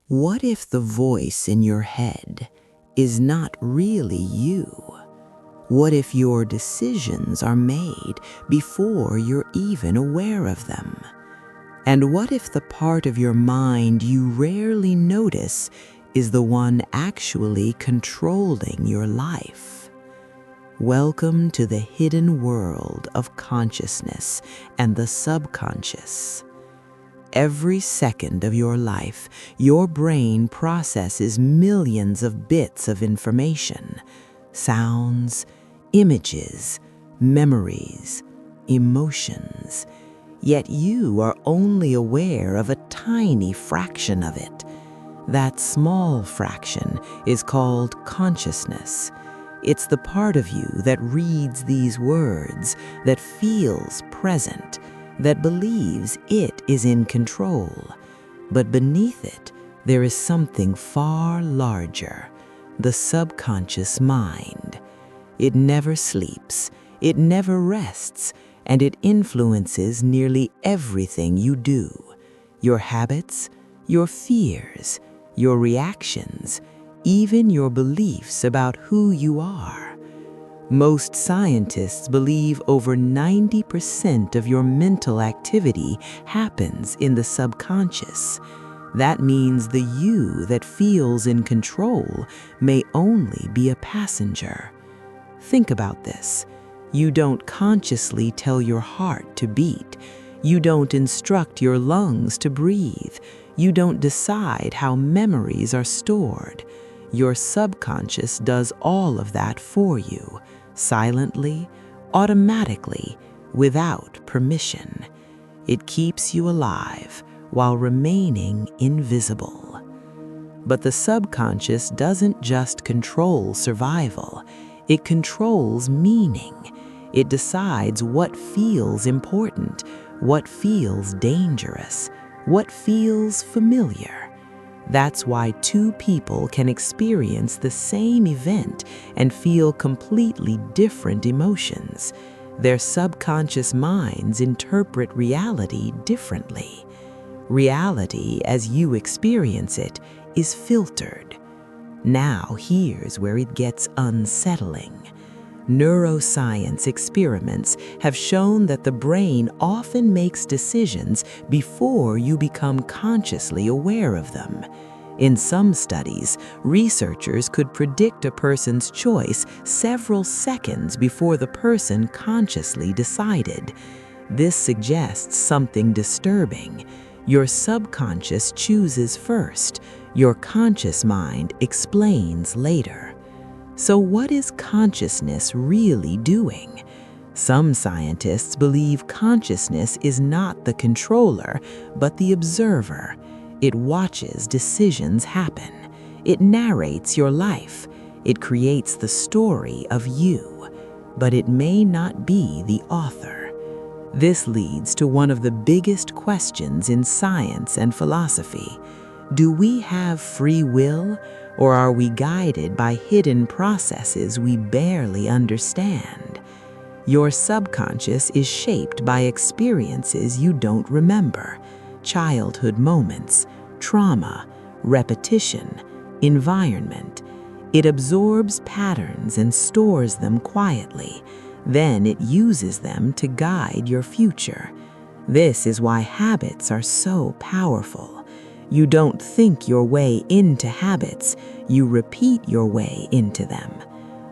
What if the voice in your head is not really you? What if your decisions are made before you're even aware of them? And what if the part of your mind you rarely notice is the one actually controlling your life? Welcome to the hidden world of consciousness and the subconscious. Every second of your life, your brain processes millions of bits of information, sounds, images, memories, emotions. Yet you are only aware of a tiny fraction of it. That small fraction is called consciousness. It's the part of you that reads these words, that feels present, that believes it is in control. But beneath it, there is something far larger, the subconscious mind. It never sleeps, it never rests, and it influences nearly everything you do. Your habits, your fears, your reactions, even your beliefs about who you are. Most scientists believe over 90% of your mental activity happens in the subconscious. That means the you that feels in control may only be a passenger. Think about this. You don't consciously tell your heart to beat. You don't instruct your lungs to breathe. You don't decide how memories are stored. Your subconscious does all of that for you. Silently, automatically, without permission. It keeps you alive while remaining invisible. But the subconscious doesn't just control survival, it controls meaning. It decides what feels important, what feels dangerous, what feels familiar. That's why two people can experience the same event and feel completely different emotions. Their subconscious minds interpret reality differently. Reality, as you experience it, is filtered. Now here's where it gets unsettling. Neuroscience experiments have shown that the brain often makes decisions before you become consciously aware of them. In some studies, researchers could predict a person's choice several seconds before the person consciously decided. This suggests something disturbing. Your subconscious chooses first. Your conscious mind explains later. So what is consciousness really doing? Some scientists believe consciousness is not the controller, but the observer. It watches decisions happen. It narrates your life. It creates the story of you. But it may not be the author. This leads to one of the biggest questions in science and philosophy. Do we have free will, or are we guided by hidden processes we barely understand? Your subconscious is shaped by experiences you don't remember, childhood moments, trauma, repetition, environment. It absorbs patterns and stores them quietly. Then it uses them to guide your future. This is why habits are so powerful. You don't think your way into habits, you repeat your way into them.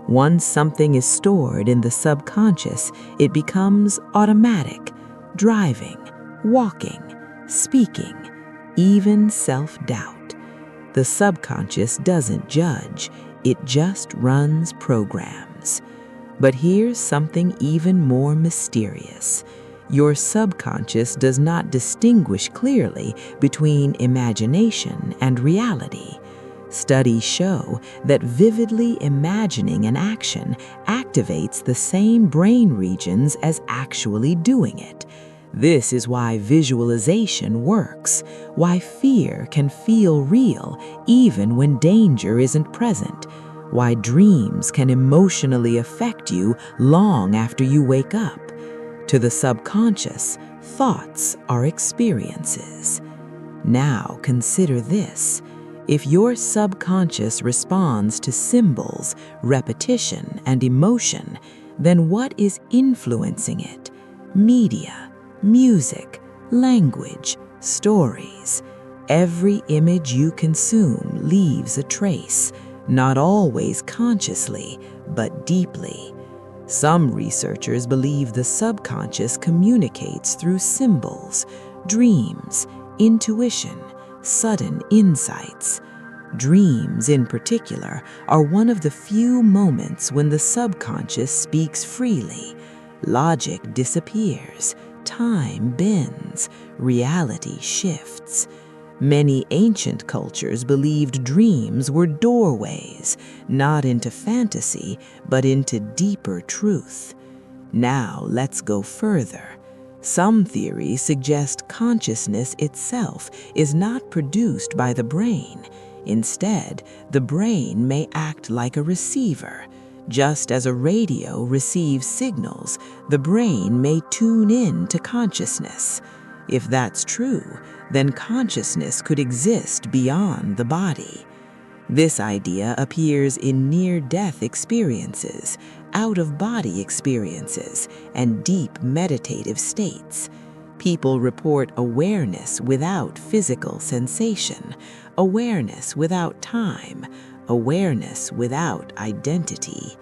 Once something is stored in the subconscious, it becomes automatic. Driving, walking, speaking, even self-doubt. The subconscious doesn't judge, it just runs programs. But here's something even more mysterious. Your subconscious does not distinguish clearly between imagination and reality. Studies show that vividly imagining an action activates the same brain regions as actually doing it. This is why visualization works, why fear can feel real even when danger isn't present, why dreams can emotionally affect you long after you wake up. To the subconscious, thoughts are experiences. Now consider this. If your subconscious responds to symbols, repetition, and emotion, then what is influencing it? Media, music, language, stories. Every image you consume leaves a trace, not always consciously, but deeply. Some researchers believe the subconscious communicates through symbols, dreams, intuition, sudden insights. Dreams, in particular, are one of the few moments when the subconscious speaks freely. Logic disappears, time bends, reality shifts. Many ancient cultures believed dreams were doorways, not into fantasy, but into deeper truth. Now let's go further. Some theories suggest consciousness itself is not produced by the brain. Instead, the brain may act like a receiver. Just as a radio receives signals, the brain may tune in to consciousness. If that's true, then consciousness could exist beyond the body. This idea appears in near-death experiences, out-of-body experiences, and deep meditative states. People report awareness without physical sensation, awareness without time, awareness without identity.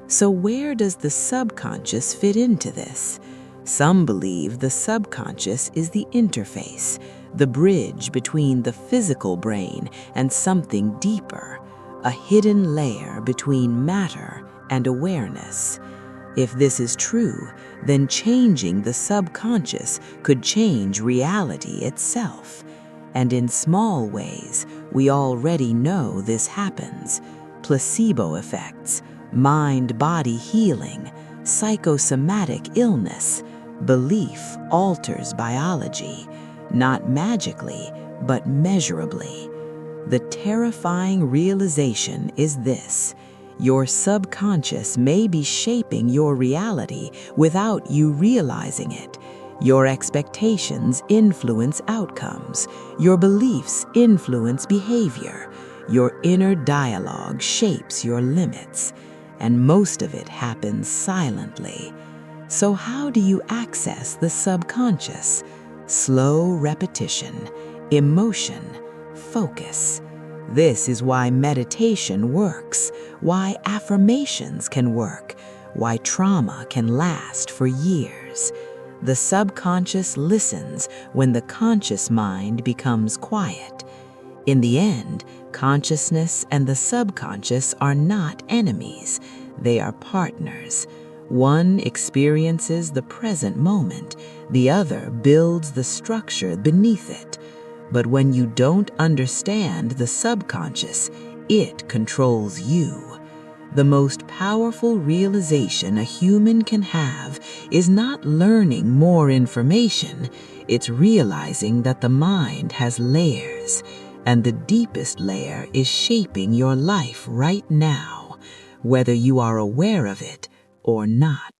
So where does the subconscious fit into this? Some believe the subconscious is the interface, the bridge between the physical brain and something deeper, a hidden layer between matter and awareness. If this is true, then changing the subconscious could change reality itself. And in small ways, we already know this happens. Placebo effects, mind-body healing, psychosomatic illness. Belief alters biology, not magically, but measurably. The terrifying realization is this: your subconscious may be shaping your reality without you realizing it. Your expectations influence outcomes. Your beliefs influence behavior. Your inner dialogue shapes your limits. And most of it happens silently. So how do you access the subconscious? Slow repetition, emotion, focus. This is why meditation works, why affirmations can work, why trauma can last for years. The subconscious listens when the conscious mind becomes quiet. In the end, consciousness and the subconscious are not enemies. They are partners. One experiences the present moment, the other builds the structure beneath it. But when you don't understand the subconscious, it controls you. The most powerful realization a human can have is not learning more information, it's realizing that the mind has layers, and the deepest layer is shaping your life right now, whether you are aware of it or not.